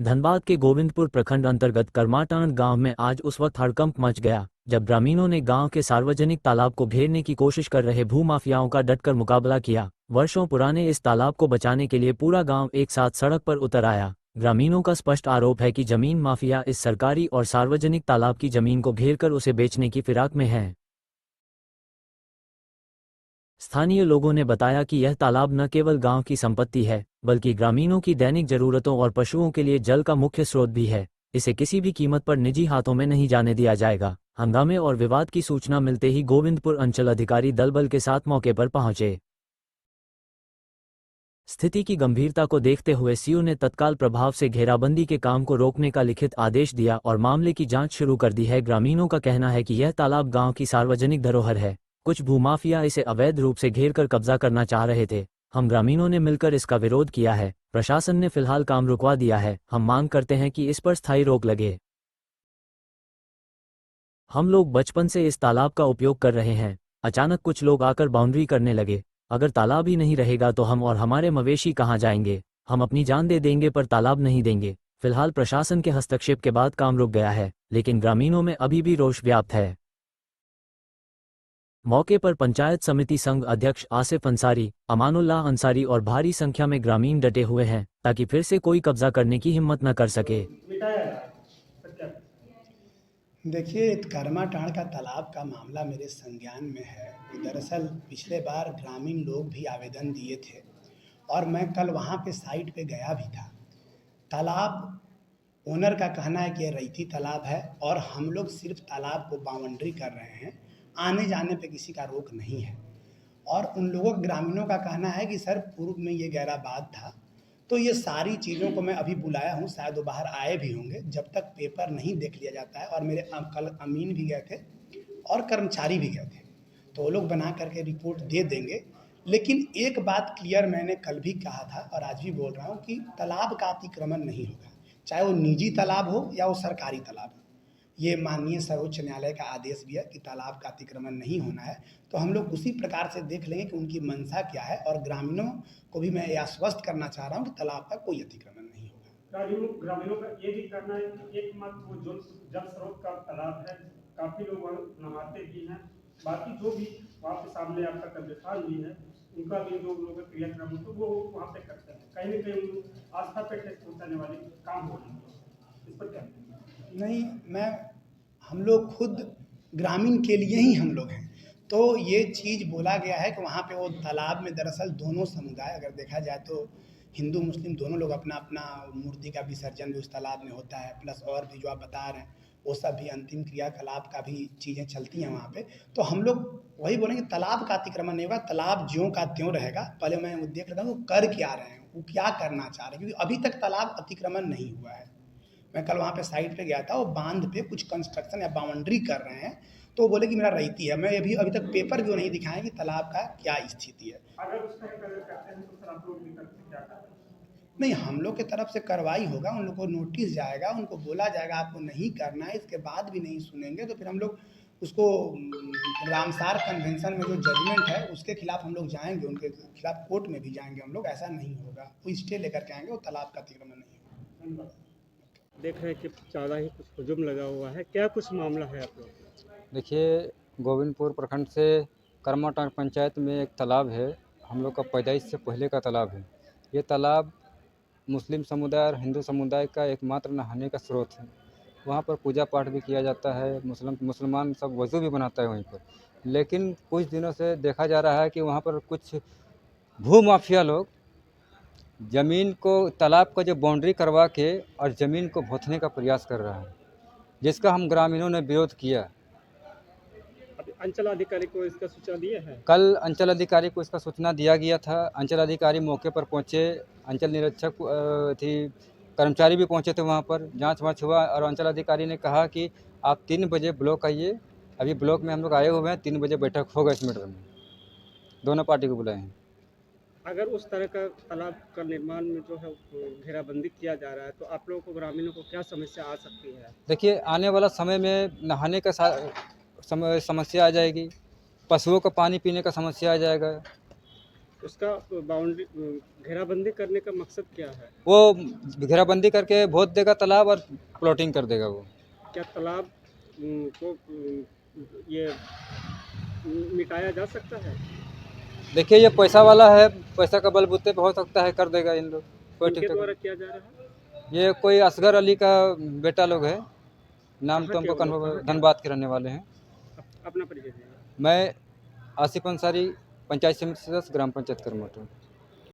धनबाद के गोविंदपुर प्रखंड अंतर्गत करमाटांड गांव में आज उस वक्त हड़कंप मच गया जब ग्रामीणों ने गांव के सार्वजनिक तालाब को घेरने की कोशिश कर रहे भूमाफियाओं का डटकर मुकाबला किया। वर्षों पुराने इस तालाब को बचाने के लिए पूरा गांव एक साथ सड़क पर उतर आया। ग्रामीणों का स्पष्ट आरोप है कि जमीन माफिया इस सरकारी और सार्वजनिक तालाब की जमीन को घेरकर उसे बेचने की फिराक में है। स्थानीय लोगों ने बताया कि यह तालाब न केवल गांव की संपत्ति है बल्कि ग्रामीणों की दैनिक जरूरतों और पशुओं के लिए जल का मुख्य स्रोत भी है। इसे किसी भी कीमत पर निजी हाथों में नहीं जाने दिया जाएगा। हंगामे और विवाद की सूचना मिलते ही गोविंदपुर अंचल अधिकारी दलबल के साथ मौके पर पहुंचे। स्थिति की गंभीरता को देखते हुए सीओ ने तत्काल प्रभाव से घेराबंदी के काम को रोकने का लिखित आदेश दिया और मामले की जांच शुरू कर दी है। ग्रामीणों का कहना है कि यह तालाब गांव की सार्वजनिक धरोहर है। कुछ भूमाफिया इसे अवैध रूप से घेरकर कब्जा करना चाह रहे थे। हम ग्रामीणों ने मिलकर इसका विरोध किया है। प्रशासन ने फिलहाल काम रुकवा दिया है। हम मांग करते हैं कि इस पर स्थायी रोक लगे। हम लोग बचपन से इस तालाब का उपयोग कर रहे हैं। अचानक कुछ लोग आकर बाउंड्री करने लगे। अगर तालाब ही नहीं रहेगा तो हम और हमारे मवेशी कहाँ जाएंगे। हम अपनी जान दे देंगे पर तालाब नहीं देंगे। फिलहाल प्रशासन के हस्तक्षेप के बाद काम रुक गया है, लेकिन ग्रामीणों में अभी भी रोष व्याप्त है। मौके पर पंचायत समिति संघ अध्यक्ष आसिफ अंसारी, अमानुल्लाह अंसारी और भारी संख्या में ग्रामीण डटे हुए हैं ताकि फिर से कोई कब्जा करने की हिम्मत न कर सके। देखिए, करमाटांड़ का तालाब का मामला मेरे संज्ञान में है कि दरअसल पिछले बार ग्रामीण लोग भी आवेदन दिए थे और मैं कल वहाँ पे साइट पे गया भी था। तालाब ओनर का कहना है कि ये रैयती तालाब है और हम लोग सिर्फ तालाब को बाउंड्री कर रहे हैं, आने जाने पे किसी का रोक नहीं है। और उन लोगों ग्रामीणों का कहना है कि सर पूर्व में ये गहरा बाँध था, तो ये सारी चीज़ों को मैं अभी बुलाया हूँ, शायद वो बाहर आए भी होंगे। जब तक पेपर नहीं देख लिया जाता है, और मेरे कल अमीन भी गए थे और कर्मचारी भी गए थे, तो वो लोग बना करके रिपोर्ट दे देंगे। लेकिन एक बात क्लियर मैंने कल भी कहा था और आज भी बोल रहा हूँ कि तालाब का अतिक्रमण नहीं होगा, चाहे वो निजी तालाब हो या वो सरकारी तालाब हो। ये माननीय सर्वोच्च न्यायालय का आदेश भी है कि तालाब का अतिक्रमण नहीं होना है। तो हम लोग उसी प्रकार से देख लेंगे कि उनकी मंशा क्या है, और ग्रामीणों को भी मैं ये आश्वस्त करना चाह रहा हूँ कि तालाब का कोई अतिक्रमण नहीं होगा। ग्रामीणों का ये भी कहना है कि एकमात्र वो जल स्रोत का तालाब है, काफी लोग वहाँ नहाते भी हैं। बाकी जो भी वहाँ पे सामने आपका कब्रिस्तान भी है, उनका भी जो लोग क्रियाक्रम तो वो वहाँ पे करते हैं। कहीं न कहीं आस्था पे ठेस पहुँचाने वाले काम हो रहे हैं। इस पर क्या? नहीं, हम लोग खुद ग्रामीण के लिए ही हम लोग हैं। तो ये चीज़ बोला गया है कि वहाँ पे वो तालाब में दरअसल दोनों समुदाय, अगर देखा जाए तो हिंदू मुस्लिम दोनों लोग अपना अपना मूर्ति का विसर्जन भी उस तालाब में होता है, प्लस और भी जो आप बता रहे हैं वो सब भी अंतिम क्रियाकलाप का भी चीज़ें चलती हैं वहाँ पे। तो हम लोग वही बोलेंगे, तालाब का अतिक्रमण नहीं होगा, तालाब ज्यों का त्यों रहेगा। पहले मैं वो देख लेता हूँ वो कर क्या रहे हैं, वो क्या करना चाह रहे हैं, क्योंकि अभी तक तालाब अतिक्रमण नहीं हुआ है। मैं कल वहाँ पे साइट पे गया था, वो बांध पे कुछ कंस्ट्रक्शन या बाउंड्री कर रहे हैं, तो वो बोले कि मेरा रैयती है। मैं अभी तक पेपर भी नहीं दिखाया कि तालाब का क्या स्थिति है। अगर उस तरह करते हैं तो सर आप लोग भी करते क्या करते हैं? नहीं, हम लोग की तरफ से कार्रवाई होगा, उन लोग को नोटिस जाएगा, उनको बोला जाएगा आपको नहीं करना है। इसके बाद भी नहीं सुनेंगे तो फिर हम लोग उसको रामसार कन्वेंशन में जो जजमेंट है उसके खिलाफ हम लोग जाएंगे, उनके खिलाफ कोर्ट में भी जाएंगे हम लोग। ऐसा नहीं होगा, वो स्टे लेकर के आएंगे, वो तालाब का अतिक्रमण नहीं होगा। धन्यवाद। देख रहे हैं कि ज़्यादा ही कुछ हुजूम लगा हुआ है, क्या कुछ मामला है आप लोग? देखिए, गोविंदपुर प्रखंड से करमाटांड़ पंचायत में एक तालाब है। हम लोग का पैदाइश से पहले का तालाब है। ये तालाब मुस्लिम समुदाय और हिंदू समुदाय का एकमात्र नहाने का स्रोत है। वहाँ पर पूजा पाठ भी किया जाता है, मुसलमान सब वज़ू भी बनाता है वहीं पर। लेकिन कुछ दिनों से देखा जा रहा है कि वहाँ पर कुछ भूमाफिया लोग ज़मीन को, तालाब का जो बाउंड्री करवा के और ज़मीन को भोथने का प्रयास कर रहा है, जिसका हम ग्रामीणों ने विरोध किया। अभी अंचल अधिकारी को इसका सूचना दिए हैं? कल अंचल अधिकारी को इसका सूचना दिया गया था। अंचल अधिकारी मौके पर पहुँचे, अंचल निरीक्षक कर्मचारी भी पहुँचे थे वहाँ पर, जाँच-वाँच हुआ और अंचल अधिकारी ने कहा कि आप 3 बजे ब्लॉक आइए। अभी ब्लॉक में हम लोग आए हुए हैं, 3 बजे बैठक होगा इस मैटर में। दोनों पार्टी को बुलाए हैं। अगर उस तरह का तालाब का निर्माण में जो है घेराबंदी किया जा रहा है, तो आप लोगों को, ग्रामीणों को क्या समस्या आ सकती है? देखिए, आने वाला समय में नहाने का समस्या आ जाएगी, पशुओं का पानी पीने का समस्या आ जाएगा। उसका बाउंड्री घेराबंदी करने का मकसद क्या है? वो घेराबंदी करके भोत देगा तालाब और प्लॉटिंग कर देगा वो। क्या तालाब को ये मिटाया जा सकता है? देखिए ये पैसा वाला है, पैसा का बलबूते पे हो सकता है, कर देगा इन लोग, कोई इनके ठीक द्वारा ठिकाना। किया जा रहा है? ये कोई असगर अली का बेटा लोग है, नाम कहाँ तो के हमको हो लोग? कन्फर्म, कहाँ के? धनबाद के रहने वाले हैं। अपना परिचय दीजिए। मैं आसिफ अंसारी, पंचायत समिति सदस्य, ग्राम पंचायत करमोटा।